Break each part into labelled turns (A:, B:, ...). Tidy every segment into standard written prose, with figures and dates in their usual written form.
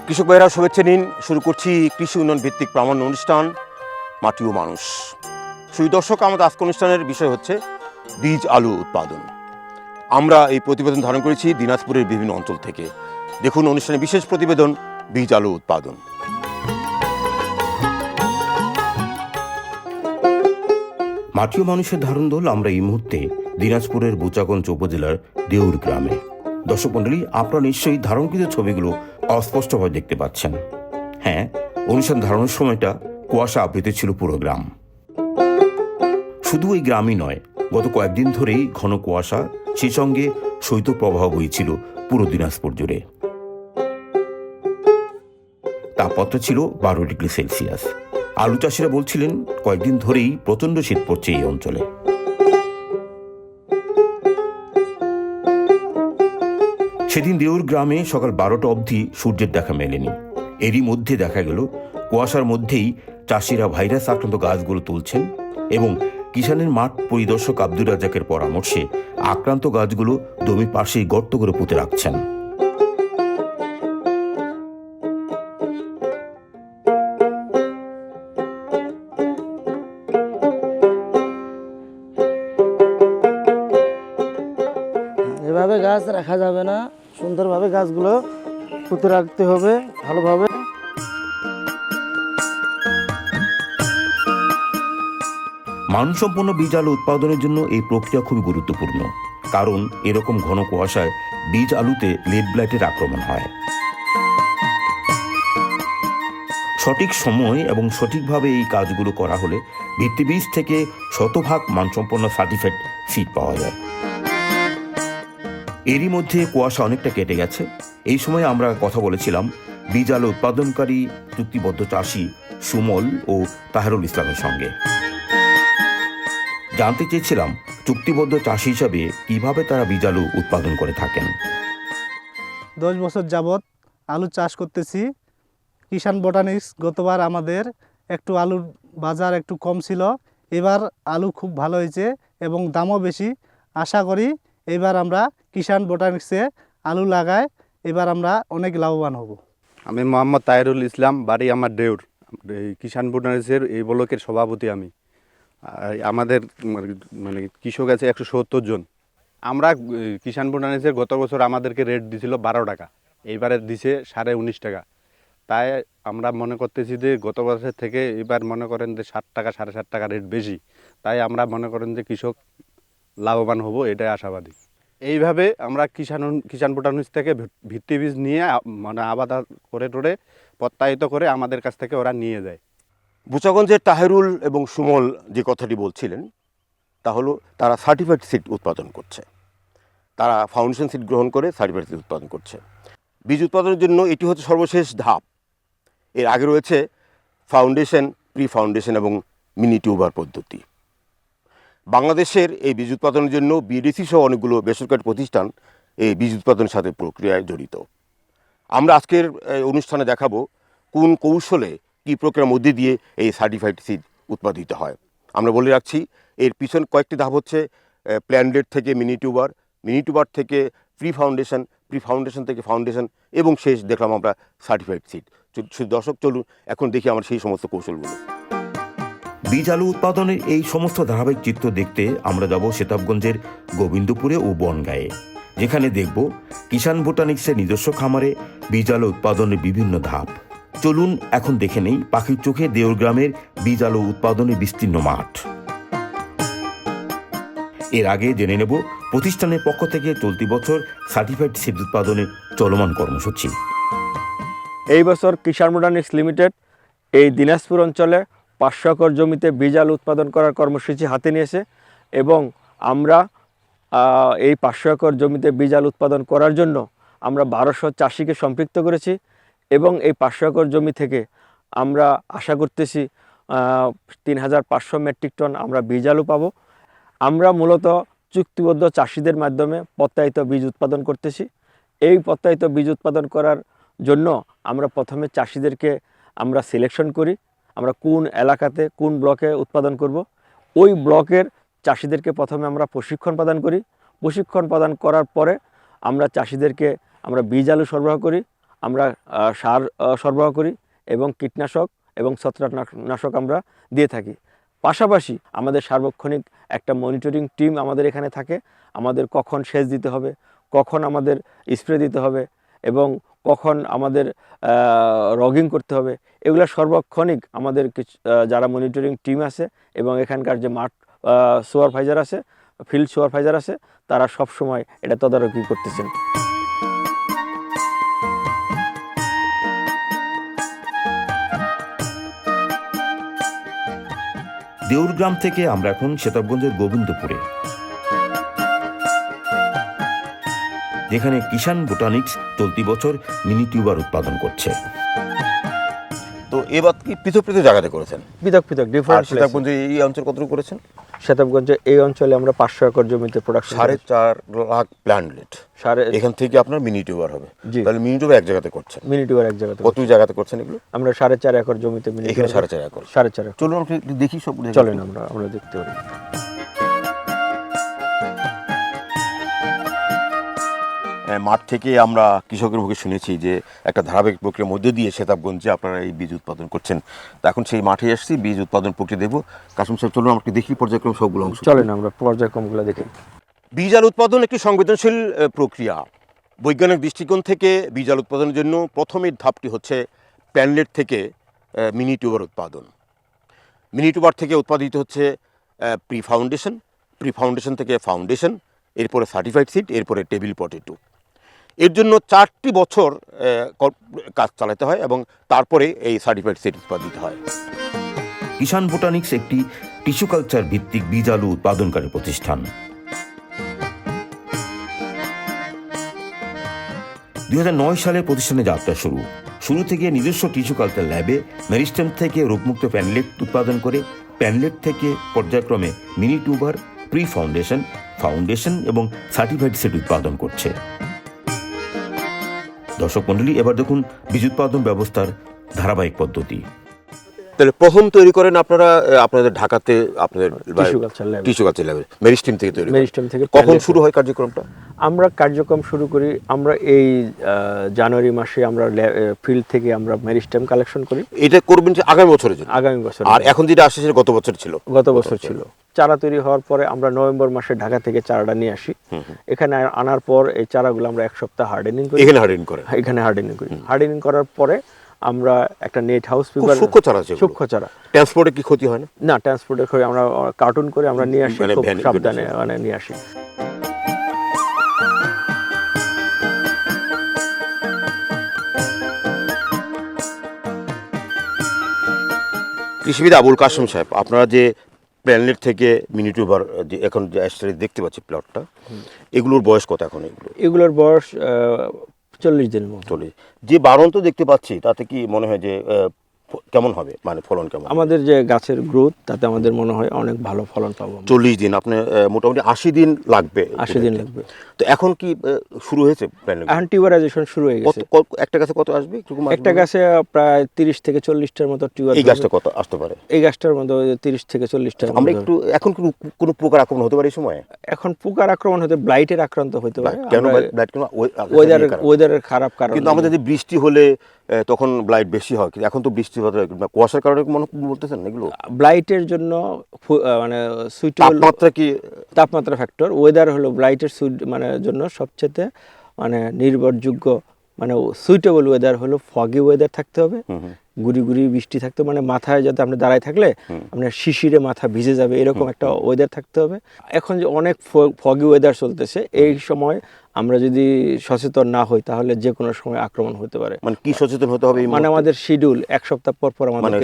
A: কৃষক ভাইরা শুভেচ্ছা নিন। শুরু করছি কৃষি উন্নয়ন ভিত্তিক প্রামাণ্য অনুষ্ঠান মাটি ও মানুষ। সুই দর্শক, আমাদের আজকের অনুষ্ঠানের বিষয় হচ্ছে বীজ আলু উৎপাদন। আমরা এই প্রতিবেদন ধারণ করেছি দিনাজপুরের বিভিন্ন অঞ্চল থেকে। দেখুন অনুষ্ঠানের বিশেষ প্রতিবেদন বীজ আলু উৎপাদন। মাটি ও মানুষের ধারণ দল আমরা এই মুহূর্তে দিনাজপুরের বুচাগঞ্জ উপজেলার দেউর গ্রামে। দর্শক মণ্ডলী, আপনারা নিশ্চয়ই ধারণকৃত ছবিগুলো অস্পষ্টভাবে দেখতে পাচ্ছেন। হ্যাঁ, অনুষ্ঠান ধারণের সময়টা কুয়াশা আবৃত ছিল পুরো গ্রাম। শুধু এই গ্রামই নয়, গত কয়েকদিন ধরেই ঘন কুয়াশা, সেই সঙ্গে শৈত্যপ্রবাহ বইছিল পুরো দিনাজপুর জুড়ে। তাপমাত্রা ছিল 12 ডিগ্রি সেলসিয়াস। আলু চাষিরা বলছিলেন কয়েকদিন ধরেই প্রচণ্ড শীত পড়ছে এই অঞ্চলে। সেদিন দেউর গ্রামে সকাল 12টা অবধি সূর্যের দেখা মেলেনি। এরই মধ্যে দেখা গেল কুয়াশার মধ্যেই চাষিরা ভাইরাস আক্রান্ত গাছগুলো তুলছেন এবং কিষানের মাঠ পরিদর্শক আব্দুর রাজ্জাকের পরামর্শে আক্রান্ত গাছগুলো জমির পাশেই গর্ত করে পুঁতে রাখছেন।
B: এভাবে গাছ রাখা যাবে না, সুন্দরভাবে গাছগুলো পুঁতে রাখতে হবে ভালোভাবে।
A: মানসম্পন্ন বীজ আলু উৎপাদনের জন্য এই প্রক্রিয়া খুবই গুরুত্বপূর্ণ, কারণ এরকম ঘন কুয়াশায় বীজ আলুতে লেড ব্লাইটের আক্রমণ হয়। সঠিক সময় এবং সঠিকভাবে এই কাজগুলো করা হলে ভিত্তিবীজ থেকে শতভাগ মানসম্পন্ন সার্টিফাইড সিড পাওয়া যায়। এরই মধ্যে কুয়াশা অনেকটা কেটে গেছে। এই সময় আমরা কথা বলেছিলাম বীজ আলু উৎপাদনকারী চুক্তিবদ্ধ চাষি সুমল ও তাহেরুল ইসলামের সঙ্গে। জানতে চেয়েছিলাম চুক্তিবদ্ধ চাষি হিসাবে কিভাবে তারা বীজ আলু উৎপাদন করে থাকেন।
B: 10 বছর যাবৎ আলু চাষ করতেছি। কিষান বোটানিক্স গতবার আমাদের একটু আলুর বাজার একটু কম ছিল, এবার আলু খুব ভালো হয়েছে এবং দামও বেশি। আশা করি এবার আমরা কিষান বোটানিক্সে আলু লাগায় এবার আমরা অনেক লাভবান হব।
C: আমি মোহাম্মদ তাহেরুল ইসলাম, বাড়ি আমার দেউর। এই কিষান বোটানিক্সের এই ব্লকের সভাপতি আমি। আমাদের মানে কৃষক আছে 170 জন। আমরা কিষান বোটানিক্সের গত বছর আমাদেরকে রেট দিছিল 12 টাকা, এইবারে দিছে 19.5 টাকা। তাই আমরা মনে করতেছি যে গত বছর থেকে এবার মনে করেন যে 7 টাকা 7.5 টাকা রেট বেশি। তাই আমরা মনে করেন যে কৃষক লাভবান হব, এটাই আশাবাদী। এইভাবে আমরা কিষান বোটানিক্স থেকে ভিত্তিবীজ নিয়ে মানে আবাদ করে টোরে প্রত্যায়িত করে আমাদের কাছ থেকে ওরা নিয়ে যায়।
A: বুচাগঞ্জের তাহেরুল এবং সুমল যে কথাটি বলছিলেন তা হলো তারা সার্টিফাইড সিড উৎপাদন করছে। তারা ফাউন্ডেশন সিড গ্রহণ করে সার্টিফাইড সিড উৎপাদন করছে। বীজ উৎপাদনের জন্য এটি হচ্ছে সর্বশেষ ধাপ। এর আগে রয়েছে ফাউন্ডেশন, প্রি ফাউন্ডেশন এবং মিনি টিউবার পদ্ধতি। বাংলাদেশের এই বীজ উৎপাদনের জন্য বিডিসি সহ অনেকগুলো বেসরকারি প্রতিষ্ঠান এই বীজ উৎপাদনের সাথে প্রক্রিয়ায় জড়িত। আমরা আজকের অনুষ্ঠানে দেখাবো কোন কৌশলে কী প্রক্রিয়ার মধ্যে দিয়ে এই সার্টিফাইড সিড উৎপাদিত হয়। আমরা বলে রাখছি এর পিছনে কয়েকটি ধাপ হচ্ছে প্ল্যান্টেড থেকে মিনি টিউবার থেকে প্রি ফাউন্ডেশন থেকে ফাউন্ডেশন এবং শেষ দেখলাম আমরা সার্টিফাইড সিড। দর্শক চলুন এখন দেখি আমরা সেই সমস্ত কৌশলগুলো। বীজ আলু উৎপাদনের এই সমস্ত ধারাবাহিক চিত্র দেখতে আমরা যাব সেতাবগঞ্জের গোবিন্দপুরে ও বনগাঁয়ে, যেখানে দেখব কিষান বোটানিক্সের নিজস্ব খামারে বীজ আলু উৎপাদনের বিভিন্ন ধাপ। চলুন এখন দেখে নেই পাখির চোখে দেউর গ্রামের বীজ আলু উৎপাদনের বিস্তীর্ণ মাঠ। এর আগে জেনে নেব প্রতিষ্ঠানের পক্ষ থেকে চলতি বছর সার্টিফাইড সিড উৎপাদনের চলমান কর্মসূচি।
D: এই বছর কিষান বোটানিক্স লিমিটেড এই দিনাজপুর অঞ্চলে 500 একর জমিতে বীজ আলু উৎপাদন করার কর্মসূচি হাতে নিয়েছে এবং আমরা এই 500 একর জমিতে বীজ আলু উৎপাদন করার জন্য আমরা 1200 চাষিকে সম্পৃক্ত করেছি এবং এই 500 একর জমি থেকে আমরা আশা করতেছি 3500 মেট্রিক টন আমরা বীজ আলু পাবো। আমরা মূলত চুক্তিবদ্ধ চাষিদের মাধ্যমে প্রত্যায়িত বীজ উৎপাদন করতেছি। এই প্রত্যায়িত বীজ উৎপাদন করার জন্য আমরা প্রথমে চাষিদেরকে আমরা সিলেকশন করি, আমরা কোন এলাকাতে কোন ব্লকে উৎপাদন করব। ওই ব্লকের চাষিদেরকে প্রথমে আমরা প্রশিক্ষণ প্রদান করি। প্রশিক্ষণ প্রদান করার পরে আমরা চাষিদেরকে আমরা বীজ আলু সরবরাহ করি। আমরা সার সরবরাহ করি এবং কীটনাশক এবং ছত্রাকনাশক আমরা দিয়ে থাকি। পাশাপাশি আমাদের সার্বক্ষণিক একটা মনিটরিং টিম আমাদের এখানে থাকে। আমাদের কখন সেচ দিতে হবে, কখন আমাদের স্প্রে দিতে হবে এবং কখন আমাদের রগিং করতে হবে, এগুলো সর্বক্ষণিক আমাদের কিছু যারা মনিটরিং টিম আছে এবং এখানকার যে মাঠ সুপারভাইজার আছে, ফিল্ড সুপারভাইজার আছে, তারা সব সময় এটা তদারকি করতেছেন।
E: দেউরগ্রাম থেকে আমরা এখন সেতাবগঞ্জের গোবিন্দপুরে, যেখানে কিষান বোটানিক্স চলতি বছর মিনি টিউবার উৎপাদন করছে।
A: তো এবার কি পৃথক পৃথক জায়গাতে করেছেন?
D: পৃথক পৃথক
A: আর
D: ডিফারেন্ট।
A: সীতাকুণ্ডে এই অঞ্চল কতটুকু করেছেন?
D: সেতাবগঞ্জে এই অঞ্চলে আমরা 500 একর জমিতে প্রোডাকশন
A: 4.5 লাখ প্ল্যান্টলেট,
D: সাড়ে
A: এখান থেকে আপনার মিনি টিউবার হবে।
D: জি।
A: তাহলে মিনি টিউবার এক জায়গাতে করছেন?
D: মিনি টিউবার এক জায়গাতে
A: কত জায়গাতে করছেন এগুলো?
D: আমরা 4.5 একর জমিতে মিনি
A: এখানে 4.5 একর।
D: 4.5 একর।
A: চলুন আমরা একটু দেখি সব।
D: চলেন আমরা দেখতে পারি।
A: মাঠ থেকে আমরা কৃষকের মুখে শুনেছি যে একটা ধারাবাহিক প্রক্রিয়ার মধ্যে দিয়ে সেতাবগঞ্জে আপনারা এই বীজ উৎপাদন করছেন। তা এখন সেই মাঠে আসছি, বীজ উৎপাদন প্রক্রিয়া দেখবো। কাসিম সাহেব চলুন আমরা একটু দেখি পর্যায়ক্রমে সবগুলো অংশ।
D: চলেন আমরা পর্যায়ক্রমগুলো দেখি।
A: বীজাল উৎপাদন একটি সংবেদনশীল প্রক্রিয়া। বৈজ্ঞানিক দৃষ্টিকোণ থেকে বীজাল উৎপাদনের জন্য প্রথমের ধাপটি হচ্ছে প্ল্যান্টলেট থেকে মিনি টিউবার উৎপাদন। মিনি টিউবার থেকে উৎপাদিত হচ্ছে প্রি ফাউন্ডেশন থেকে ফাউন্ডেশন, এরপরে সার্টিফাইড সিড, এরপরে টেবিল পটেটো। এর জন্য 4টি বছর কাজ চালাতে হয় এবং তারপরে এই সার্টিফাইড সিড উৎপাদিত হয়।
E: কিষান বোটানিক্স একটি টিস্যু কালচার ভিত্তিক বীজ আলু উৎপাদনকারী প্রতিষ্ঠান। 2009 সালে প্রতিষ্ঠানে যাত্রা শুরু থেকে নিজস্ব টিস্যু কালচার ল্যাবে মেরিস্টেম থেকে রোগমুক্ত প্যানলেট উৎপাদন করে প্যানলেট থেকে পর্যায়ক্রমে মিনি টিউবার, প্রি ফাউন্ডেশন এবং সার্টিফাইড সিড উৎপাদন করছে। দর্শক মণ্ডলী, এবার দেখুন বীজ উৎপাদন ব্যবস্থার ধারাবাহিক পদ্ধতি।
A: তাহলে প্রথম তৈরি করেন আপনারা আপনাদের ঢাকাতে আপনাদের
D: টিস্যু কালচার ল্যাবে
A: মেরিস্টেম থেকে তৈরি।
D: মেরিস্টেম থেকে
A: কখন শুরু হয় কার্যক্রমটা?
D: আমরা কার্যক্রম শুরু করি আমরা এই জানুয়ারি মাসে। আমরা ফিল্ড থেকে আমরা মেরিস্টেম কালেকশন করি।
A: এটা করবেন যে আগামী বছরের জন্য?
D: আগামী বছর।
A: আর এখন যেটা আসছে সেটা গত বছর ছিল।
D: চারা তৈরি হওয়ার পরে আমরা নভেম্বর মাসে ঢাকা থেকে চারাটা নিয়ে আসি। এখানে আনার পর এই চারাগুলো আমরা 1 সপ্তাহ হার্ডেনিং করি।
A: এখানে হার্ডেনিং করি।
D: হার্ডেনিং করার পরে আমরা একটা নেট হাউস পেপার, সূক্ষ্ম চারা।
A: ট্রান্সপোর্টে কি ক্ষতি হয় না?
D: না, ট্রান্সপোর্টে করে আমরা কার্টুন করে আমরা নিয়ে আসি, খুব সাবধানে নিয়ে আসি।
A: কৃষিবিদ আবুল কাসেম সাহেব, আপনারা যে প্ল্যানলেট থেকে মিনি টিউবার যে এখন যে দেখতে পাচ্ছি প্লটটা, এগুলোর বয়স কত এখন?
D: এগুলোর বয়স 40 দিনের মতো।
A: যে বাড়ন্ত দেখতে পাচ্ছি তাতে কি মনে হয় যে কেমন হবে, মানে ফলন কেমন?
D: আমাদের যে গাছের গ্রোথ, তাতে আমাদের মনে হয় অনেক ভালো ফলন পাবো।
A: 40 দিন, আপনি মোটামুটি 80 দিন লাগবে।
D: 80 দিন লাগবে।
A: তো এখন কি শুরু হয়েছে প্ল্যানলেট?
D: এখন টিউবারাইজেশন শুরু হয়ে গেছে।
A: একটা গাছে কত আসবে?
D: একটা গাছে প্রায় 30 থেকে 40টার মতো টিউবার।
A: এই গাছটা কত আসতে পারে?
D: এই গাছটার মধ্যে 30 থেকে 40টা।
A: আমরা একটু এখন কোনো পোকার আক্রমণ হতে পারে এই সময়?
D: এখন পোকার আক্রমণ হতে, ব্লাইটের আক্রান্ত হতে পারে।
A: কেন ব্লাইট? কেন?
D: ওয়েদারের খারাপ কারণে।
A: কিন্তু আমাদের যদি বৃষ্টি হলে তখন ব্লাইট বেশি হয়, কিন্তু এখন তো বৃষ্টি কুয়াশার কারণে মনে বলতেছেন এগুলো?
D: ব্লাইটের জন্য মানে সুইটেবল
A: তাপমাত্রা কি?
D: তাপমাত্রা ফ্যাক্টর। ওয়েদার হলো ব্লাইটের মানে জন্য সবচেয়ে মানে নির্ভরযোগ্য, মানে সুইটেবল ওয়েদার হলো ফগি ওয়েদার থাকতে হবে, গুড়ি গুড়ি বৃষ্টি থাকতে, মানে মাথায় যাতে আপনি দাঁড়ায় থাকলে আপনার শিশিরে মাথা ভিজে যাবে এরকম একটা ওয়েদার থাকতে হবে। এখন যে অনেক ফগি ওয়েদার চলতেছে, এই সময় আমরা যদি সচেতন না হই তাহলে যে কোনো সময় আক্রমণ হতে পারে।
A: মানে কি সচেতন হতে হবে?
D: মানে আমাদের শিডিউল 1 সপ্তাহ পর আমাদের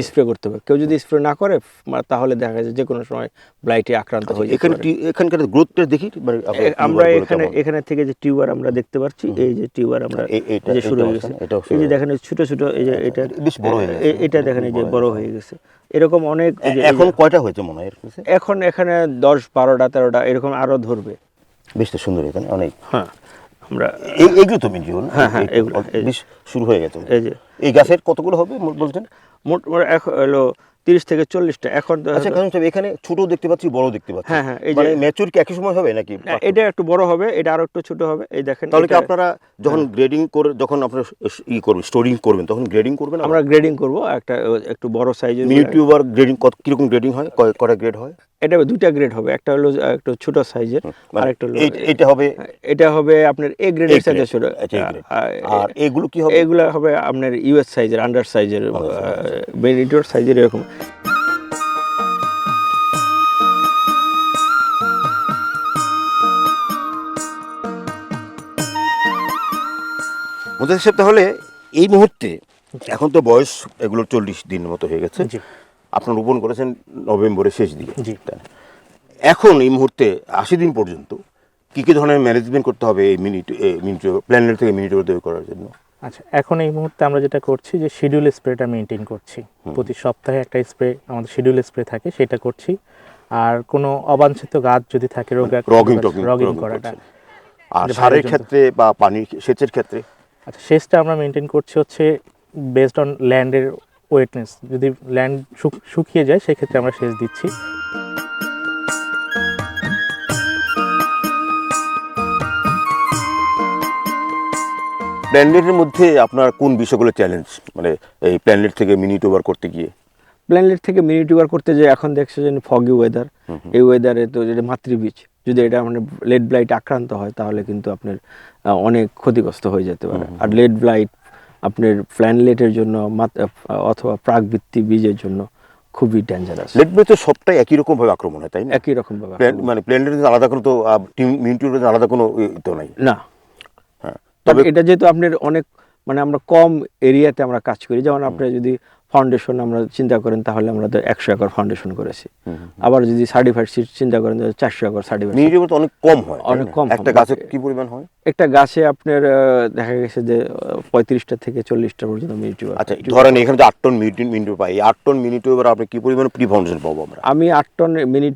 D: স্প্রে করতে হবে। কেউ যদি স্প্রে না করে তাহলে দেখা যায় যে কোনো সময় ব্লাইটে আক্রান্ত হয়ে যেতে পারে।
A: এখানকার গ্রোথটা দেখি।
D: আমরা এখানে থেকে যে টিউবার আমরা দেখতে পাচ্ছি, এই যে টিউবার আমরা যে শুরু হয়ে গেছে, এই যে দেখেন ছোট ছোট, এই যে এটা
A: বেশ বড় হয়ে গেছে,
D: এটা দেখেন এই যে বড় হয়ে গেছে। এরকম অনেক।
A: এখন কয়টা হয়েছে মনে হয়?
D: এখন এখানে 10, 12টা, 13টা এরকম আরো ধরবে।
A: বেশ তো সুন্দর এখানে অনেক।
D: হ্যাঁ, আমরা
A: এইগুলো তো মিনিও না?
D: হ্যাঁ, এগুলো
A: বেশ শুরু হয়ে গেছে।
D: এই যে
A: এই গাছের কতগুলো হবে বলছেন?
D: মোট হলো 30 থেকে 40টা। এখন
A: আচ্ছা কারণ সাহেব এখানে ছোট দেখতে পাচ্ছি, বড় দেখতে পাচ্ছি।
D: হ্যাঁ, হ্যাঁ, এই যে
A: মানে ম্যাচুর কি একই সময় হবে নাকি?
D: না, এটা একটু বড় হবে, এটা আরো একটু ছোট হবে। এই দেখেন,
A: তাহলে কি
D: এটা
A: আপনারা যখন গ্রেডিং করে, যখন আপনারা করবেন, স্টোরিং করবেন, তখন গ্রেডিং করবেন?
D: আমরা গ্রেডিং করব, একটা একটু বড় সাইজের।
A: মিনি টিউবার গ্রেডিং কিরকম গ্রেডিং হয়, কয়টা গ্রেড হয়?
D: এটা 2টা গ্রেড হবে, একটা হলো একটু ছোট সাইজের,
A: মানে
D: আর একটা হলো
A: এটা হবে
D: আপনার এ গ্রেডের সাইজে ছোট।
A: আচ্ছা, A grade। আর এগুলো কি হবে?
D: এগুলো হবে আপনার ইউএস সাইজের, আন্ডার সাইজের, মিনিটর সাইজের এরকম।
A: মুজাহিদ সাহেব, তাহলে এই মুহূর্তে এখন তো বয়স এগুলো 40 দিন মতো হয়ে গেছে, আপনার রোপণ করেছেন নভেম্বরের শেষ দিকে। এখন এই মুহূর্তে 80 দিন পর্যন্ত কি কি ধরনের ম্যানেজমেন্ট করতে হবে এই প্ল্যানেট থেকে মিনি টিউবার তৈরি করার জন্য?
F: আচ্ছা, এখন এই মুহূর্তে আমরা যেটা করছি যে শিডিউল স্প্রেটা মেনটেন করছি। প্রতি সপ্তাহে একটা স্প্রে আমাদের শিডিউল স্প্রে থাকে, সেটা করছি। আর কোনো অবাঞ্ছিত গাছ যদি থাকে, রগিং করাটা।
A: আর সারের ক্ষেত্রে বা পানি সেচের ক্ষেত্রে?
F: আচ্ছা, সেচটা আমরা মেনটেন করছি হচ্ছে বেসড অন ল্যান্ডের ওয়েটনেস। যদি ল্যান্ড শুকিয়ে যায় সেক্ষেত্রে আমরা সেচ দিচ্ছি।
A: প্ল্যানেটের মধ্যে আপনার কোন বিষয়গুলো চ্যালেঞ্জ, মানে এই প্ল্যানেট থেকে মিনি টিউবার করতে গিয়ে?
D: প্ল্যানেট থেকে মিনি টিউবার করতে যে এখন দেখছে যে ফগি ওয়েদার, এই ওয়েদারে তো যেটা মাতৃবীজ, যদি এটা মানে লেড ব্লাইট আক্রান্ত হয় তাহলে কিন্তু আপনার অনেক ক্ষতিগ্রস্ত হয়ে যেতে পারে। আর লেড ব্লাইট আপনার প্ল্যানেটের জন্য অথবা প্রাকবৃত্তি বীজের জন্য খুবই ডেঞ্জারাস।
A: লেড ব্লাইট তো সবটাই একই রকম ভাবে আক্রমণ হয়, তাই না?
D: একই রকম ভাবে,
A: মানে প্ল্যানেটের আলাদা কোনো তো মিনি টিউবার আলাদা কোনো তো নাই
D: না।
A: হ্যাঁ,
D: তবে এটা যেহেতু আপনার অনেক মানে আমরা কম এরিয়াতে আমরা কাজ করি, যেমন আপনি যদি ফাউন্ডেশন আমরা চিন্তা করেন তাহলে আমরা তো 100 একর ফাউন্ডেশন করেছি। আবার যদি সার্টিফাইড সিড চিন্তা করেন 400 একর সার্টিফাইড।
A: মিনি টিউবার তো অনেক কম হয়,
D: অনেক কম।
A: একটা গাছে কি পরিমাণ হয়?
D: একটা গাছে আপনার দেখা গেছে যে 35টা থেকে 40টা পর্যন্ত মিনি টিউবার।
A: আচ্ছা, ধরেন এখানে যে 8 টন মিনি টিউবার পাই, 8 টন মিনি টিউবার আপনি কি পরিমাণ প্রি ফাউন্ডেশন পাবো আমরা?
D: আমি 8 টন মিনি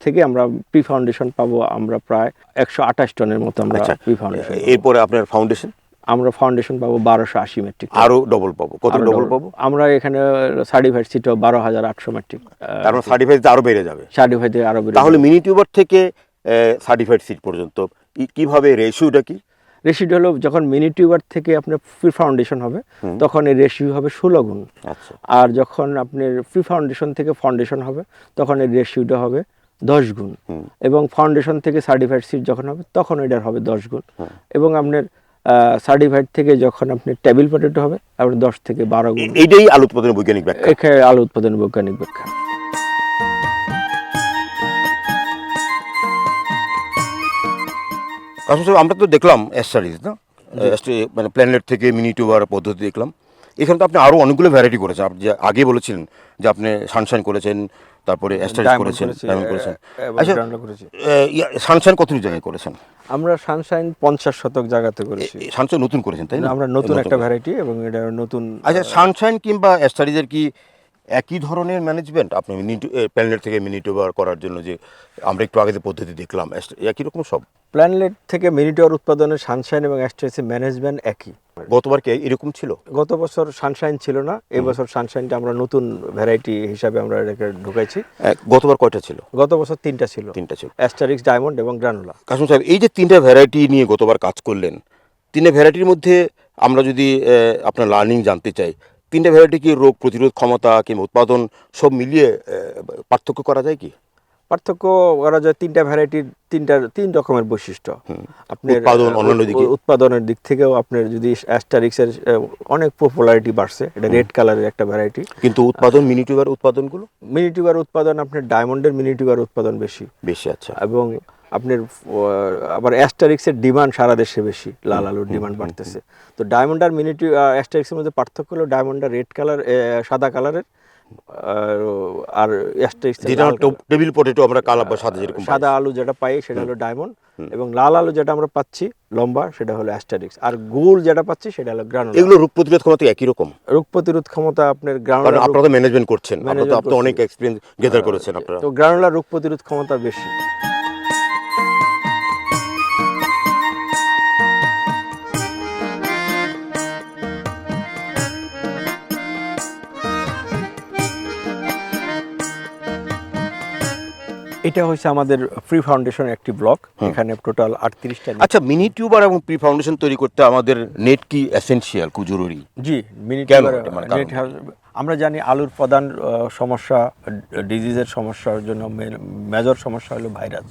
D: থেকে আমরা প্রি ফাউন্ডেশন পাবো আমরা প্রায় 128 টনের মতো আমরা প্রি ফাউন্ডেশন।
A: এরপরে আপনার ফাউন্ডেশন?
D: আমরা ফাউন্ডেশন পাবো 1280 মেট্রিক।
A: আরো ডবল পাবো? কত ডবল পাবো?
D: আমরা এখানে সার্টিফাইড সিটও 12,800 মেট্রিক।
A: কারণ সার্টিফাইড আরো বেড়ে যাবে।
D: সার্টিফাইড আরো বেড়ে।
A: তাহলে মিনি টিউবার থেকে সার্টিফাইড সিট পর্যন্ত কিভাবে রেশিওটা কি?
D: রেশিও হলো যখন মিনি টিউবার থেকে আপনার প্রি ফাউন্ডেশন হবে তখন এর রেশিও হবে 16 গুণ।
A: আচ্ছা।
D: আর যখন আপনার প্রি ফাউন্ডেশন থেকে ফাউন্ডেশন হবে তখন এর রেশিওটা হবে 10 গুণ। এবং ফাউন্ডেশন থেকে সার্টিফাইড সিট যখন হবে তখন এটার হবে 10 গুণ। এবং আপনার সার্টিফাইড থেকে যখন আপনি টেবিল পটেটো হবে আবার 10 থেকে 12 গুণ।
A: এইটাই আলু উৎপাদনের বৈজ্ঞানিক ব্যাখ্যা।
D: এখানে আলু উৎপাদনের বৈজ্ঞানিক ব্যাখ্যা।
A: আসলে আমরা তো দেখলাম এস্টারিজ, না মানে প্ল্যানেট থেকে মিনি টিউবার পদ্ধতি দেখলাম। এখানে তো আপনি আরো অনেকগুলো ভ্যারাইটি করেছেন। আপনি যে আগে বলেছিলেন যে আপনি সানশাইন করেছেন, তারপরে এস্টারিজ করেছেন, ডায়মন্ড করেছেন। আচ্ছা, সানশাইন কতটুকু জায়গায় করেছেন?
D: আমরা সানশাইন 50 শতক জায়গাতে করেছি।
A: সানশাইন নতুন করেছেন, তাই না?
D: আমরা নতুন একটা ভ্যারাইটি এবং এটা নতুন।
A: আচ্ছা, সানশাইন কিংবা এস্টারিজের কি একই ধরনের ম্যানেজমেন্ট আপনি প্ল্যানেট থেকে মিনি টিউবার করার জন্য যে আমরা একটু আগে যে পদ্ধতি দেখলাম, একই রকম সব?
D: প্ল্যানেট থেকে মিনি টিউবার উৎপাদনের সানশাইন এবং এস্টারিজের ম্যানেজমেন্ট একই।
A: গতবার কি এরকম ছিল?
D: গত বছর সানশাইন ছিল না, এই বছর সানশাইনটা আমরা নতুন ভ্যারাইটি হিসাবে আমরা এটাকে ঢুকাইছি।
A: গতবার কয়টা ছিল?
D: গত বছর 3টা ছিল।
A: 3টা ছিল,
D: অ্যাস্টারিক্স, ডায়মন্ড এবং গ্রানুলা।
A: কাসম সাহেব, এই যে 3টা ভ্যারাইটি নিয়ে গতবার কাজ করলেন, 3টা ভ্যারাইটির মধ্যে আমরা যদি আপনার লার্নিং জানতে চাই, 3টা ভ্যারাইটি কি রোগ প্রতিরোধ ক্ষমতা কিংবা উৎপাদন সব মিলিয়ে পার্থক্য করা যায় কি?
D: পার্থক্য করা যায়। 3টা ভ্যারাইটির 3 রকমের বৈশিষ্ট্য। আপনার
A: উৎপাদন অন্যান্য দিকে,
D: উৎপাদনের দিক থেকেও আপনার যদি অ্যাস্টারিক্সের অনেক পপুলারিটি বাড়ছে, এটা রেড কালারের একটা ভ্যারাইটি।
A: কিন্তু উৎপাদন মিনি টিউবার উৎপাদনগুলো,
D: মিনি টিউবার উৎপাদন আপনার ডায়মন্ডের মিনি টিউবার উৎপাদন বেশি।
A: আচ্ছা।
D: এবং আপনার আবার অ্যাস্টারিক্সের ডিমান্ড সারা দেশে বেশি, লাল আলুর ডিমান্ড বাড়তেছে। তো ডায়মন্ড আর মিনি অ্যাস্টারিক্সের মধ্যে পার্থক্য হলো ডায়মন্ডটা রেড কালার, সাদা কালারের, আর অ্যাস্টারিক্স
A: টেবিল পটেটো আমরা কালা বা সাদা যেরকম
D: সাদা আলু যেটা পাই সেটা হলো ডায়মন্ড, এবং লাল আলু যেটা আমরা পাচ্ছি লম্বা সেটা হলো অ্যাস্টারিক্স, আর গোল যেটা পাচ্ছি সেটা হলো গ্রানুলা।
A: এগুলো রোগ প্রতিরোধ ক্ষমতা একই রকম?
D: রোগ প্রতিরোধ ক্ষমতা আপনার গ্রানুলা,
A: আপনারা তো ম্যানেজমেন্ট করছেন, আপনারা তো অনেক এক্সপেরিয়েন্স গেদার করেছেন আপনারা,
D: তো গ্রানুলা রোগ প্রতিরোধ ক্ষমতা বেশি। এটা হচ্ছে আমাদের প্রি ফাউন্ডেশন একটি ব্লক, এখানে টোটাল 38টা।
A: আচ্ছা, মিনি টিউবার এবং প্রি ফাউন্ডেশন তৈরি করতে আমাদের নেট কি এসেনশিয়াল, খুব জরুরি?
D: জি, মিনি
A: কেন
D: টিউবার
A: এটা, মানে
D: নেট
A: কারণটা
D: হাউস। আমরা জানি আলুর প্রধান সমস্যা, ডিজিজের সমস্যার জন্য মেজর সমস্যা হলো ভাইরাস,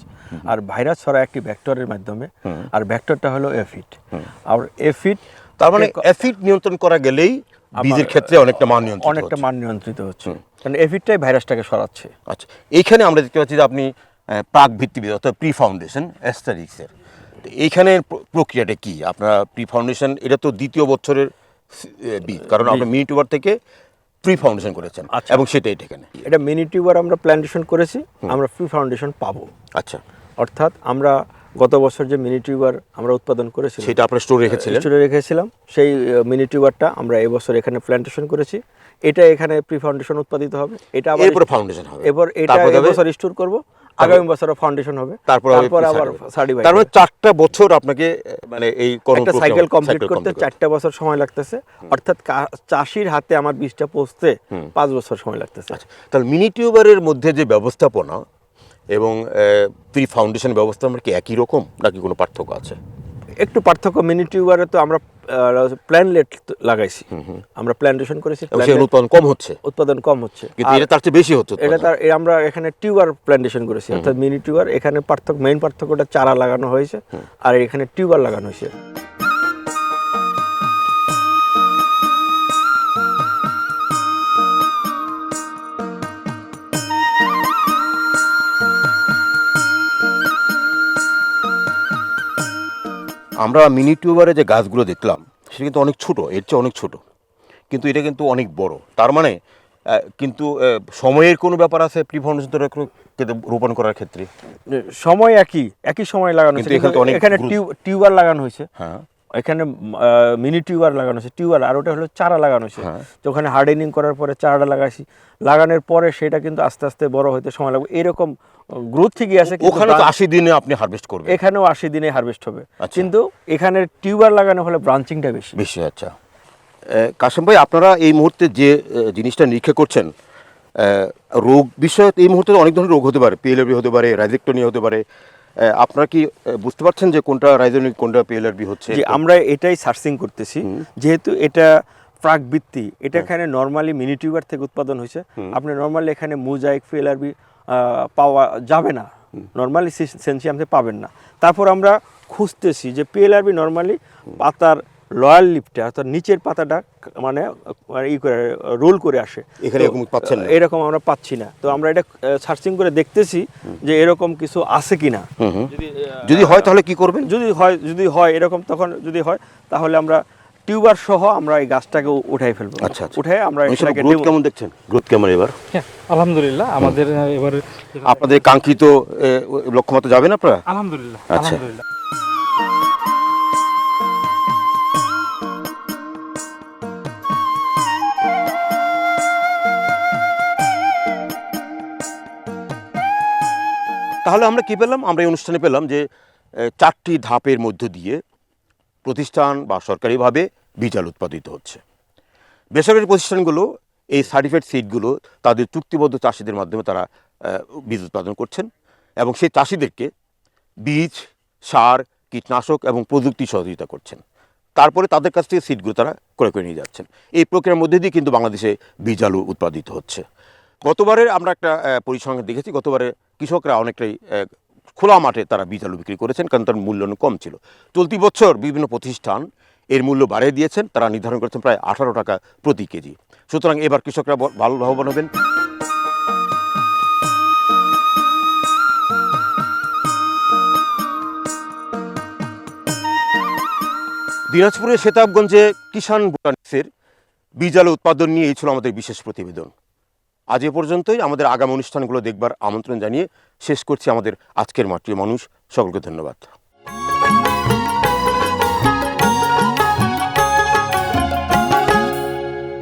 D: আর ভাইরাস ছড়া একটি ভেক্টরের মাধ্যমে, আর ভেক্টরটা হলো এফিড। আর এফিড,
A: তার মানে অ্যাফিড নিয়ন্ত্রণ করা গেলেই বীজের ক্ষেত্রে অনেকটা মান নিয়ন্ত্রিত
D: অনেকটা
A: হচ্ছে।
D: মান নিয়ন্ত্রিত হচ্ছে, কারণ এফিডটাই ভাইরাসটাকে সরাচ্ছে।
A: আচ্ছা, এইখানে আমরা দেখতে পাচ্ছি যে আপনি প্রাক ভিত্তিবিদ অর্থাৎ প্রি ফাউন্ডেশন অ্যাস্টারিক্সের, তো এইখানে প্রক্রিয়াটা কি? আপনারা প্রি ফাউন্ডেশন, এটা তো দ্বিতীয় বছরের বীজ, কারণ আপনি মিনি টিউবার থেকে প্রি ফাউন্ডেশন করেছেন।
D: আচ্ছা।
A: এবং সেটা এখানে
D: এটা মিনি টিউবার আমরা প্ল্যান্টেশন করেছি, আমরা প্রি ফাউন্ডেশন পাবো।
A: আচ্ছা,
D: অর্থাৎ আমরা গত বছর যে মিনি টিউবার আমরা উৎপাদন করেছি,
A: সেটা আপনারা স্টোরে রেখেছিলেন?
D: স্টোরে রেখেছিলাম, সেই মিনি টিউবারটা আমরা এবছর এখানে প্ল্যান্টেশন করেছি। এটা এখানে প্রি ফাউন্ডেশন উৎপাদিত হবে, এটা আবার
A: এরপরে ফাউন্ডেশন হবে,
D: এবার এটা
A: তারপর হবে-
D: এবছর স্টোর করব, আগামী বছর ফাউন্ডেশন হবে,
A: তারপর
D: আবার সার্টিফাইড।
A: তার মানে 4টা বছর আপনাকে মানে এই
D: একটা সাইকেল কমপ্লিট করতে 4টা বছর সময় লাগতেছে, অর্থাৎ চাষির হাতে আমার বীজটা পৌঁছতে 5 বছর সময় লাগতেছে।
A: আচ্ছা, তাহলে মিনি টিউবারের মধ্যে যে ব্যবস্থাপনা এবং প্রি ফাউন্ডেশন ব্যবস্থাপনা কি একই রকম নাকি কোনো পার্থক্য আছে?
D: একটু পার্থক্য, মিনি টিউবারে তো আমরা প্ল্যানলেট লাগাইছি, আমরা প্ল্যান্টেশন করেছি,
A: এবং সেখানে উৎপাদন কম হচ্ছে,
D: উৎপাদন কম হচ্ছে,
A: কিন্তু এটা তার চেয়ে বেশি হচ্ছে
D: এটা
A: উৎপাদন।
D: আমরা এখানে টিউবার প্ল্যান্টেশন করেছি, অর্থাৎ মিনি টিউবার। এখানে মেইন পার্থক্যটা চারা লাগানো হয়েছে, আর এখানে টিউবার লাগানো হয়েছে।
A: আমরা মিনি টিউবারে যে গাছগুলো দেখলাম সেটা কিন্তু অনেক ছোট, এর চেয়ে অনেক ছোট, কিন্তু এটা কিন্তু অনেক বড়। তার মানে কিন্তু সময়ের কোনো ব্যাপার আছে প্রি ফাউন্ডেশন রোপণ করার ক্ষেত্রে?
D: সময় একই সময় লাগানো হয়েছে,
A: কিন্তু এখানে তো অনেক
D: এখানে টিউবার লাগানো হয়েছে,
A: হ্যাঁ,
D: এখানে মিনি টিউবার লাগানো হয়েছে, টিউবার, আর ওটা হলো চারা লাগানো হয়েছে। তো ওখানে হার্ডেনিং করার পরে চারাটা লাগাইছি, লাগানোর পরে সেটা কিন্তু আস্তে আস্তে বড় হতে সময় লাগবে, এরকম গ্রোথ ঠিকই আছে।
A: ওখানে তো 80 দিনে আপনি হারভেস্ট করবেন,
D: এখানেও 80 দিনে হারভেস্ট হবে,
A: আচ্ছা।
D: কিন্তু এখানে টিউবার লাগানো হলে ব্রাঞ্চিংটা বেশি।
A: আচ্ছা, কাশেম ভাই, আপনারা এই মুহূর্তে যে জিনিসটা নিরীক্ষা করছেন, রোগ বিষয়ে এই মুহূর্তে অনেক ধরনের রোগ হতে পারে, পিএলআরবি হতে পারে, রাইজেক্টোনিয়া হতে পারে, আপনারা কি বুঝতে পারছেন যে কোনটা রাইজোনিক কোনটা পিএলআরবি হচ্ছে?
D: যে আমরা এটাই সার্চিং করতেছি, যেহেতু এটা প্রাকবৃত্তি, এটা এখানে নর্মালি মিনি টিউবার থেকে উৎপাদন হয়েছে। আপনি নর্মালি এখানে মোজাইক পিএলআরবি পাওয়া যাবে না, নর্মালি সেনসিয়ামতে পাবেন না। তারপর আমরা খুঁজতেছি যে পিএলআরবি নর্মালি পাতার লয়াল লিফটে, অর্থাৎ নিচের পাতাটা মানে ই করে রোল করে আসে,
A: এখানে এরকম পাচ্ছেন না,
D: এরকম আমরা পাচ্ছি না। তো আমরা এটা সার্চিং করে দেখতেছি যে এরকম কিছু আছে কিনা।
A: যদি হয় তাহলে কি করবেন?
D: যদি হয় এরকম, তখন যদি হয় তাহলে আমরা টিউবার সহ আমরা এই গাছটাকে উঠাই ফেলবো।
A: আচ্ছা,
D: উঠে আমরা এটাকে
A: গ্রোথ কেমন দেখছেন? গ্রোথ কেমন এবার?
B: হ্যাঁ, আলহামদুলিল্লাহ, আমাদের এবার
A: আপনাদের কাঙ্ক্ষিত লক্ষ্যমাত্রা যাবেন আপনারা?
B: আলহামদুলিল্লাহ,
A: আচ্ছা।
B: আলহামদুলিল্লাহ।
A: তাহলে আমরা কি পেলাম? আমরা এই অনুষ্ঠানে পেলাম যে 4টি ধাপের মধ্য দিয়ে প্রতিষ্ঠান বা সরকারিভাবে বীজ আলু উৎপাদিত হচ্ছে। বেসরকারি প্রতিষ্ঠানগুলো এই সার্টিফাইড সিডগুলো তাদের চুক্তিবদ্ধ চাষিদের মাধ্যমে তারা বীজ উৎপাদন করছেন, এবং সেই চাষিদেরকে বীজ, সার, কীটনাশক এবং প্রযুক্তি সহযোগিতা করছেন। তারপরে তাদের কাছ থেকে সিডগুলো তারা ক্রয় করে নিয়ে যাচ্ছেন। এই প্রক্রিয়ার মধ্যে দিয়ে কিন্তু বাংলাদেশে বীজ আলু উৎপাদিত হচ্ছে। গতবারে আমরা একটা পরিসংখ্যান দেখেছি, গতবারে কৃষকরা অনেকটাই খোলা মাঠে তারা বীজ আলু বিক্রি করেছেন, কারণ তার মূল্য কম ছিল। চলতি বছর বিভিন্ন প্রতিষ্ঠান এর মূল্য বাড়িয়ে দিয়েছেন, তারা নির্ধারণ করেছেন প্রায় 18 টাকা প্রতি কেজি। সুতরাং এবার কৃষকরা ভালো লাভবান হবেন। দিনাজপুরের সেতাবগঞ্জে কিষাণ বোটানিক্সের বীজ আলু উৎপাদন নিয়ে এই ছিল আমাদের বিশেষ প্রতিবেদন। আজ এ পর্যন্তই। আমাদের আগামী অনুষ্ঠানগুলো দেখবার আমন্ত্রণ জানিয়ে শেষ করছি আমাদের আজকের মাটির মানুষ। সকলকে ধন্যবাদ।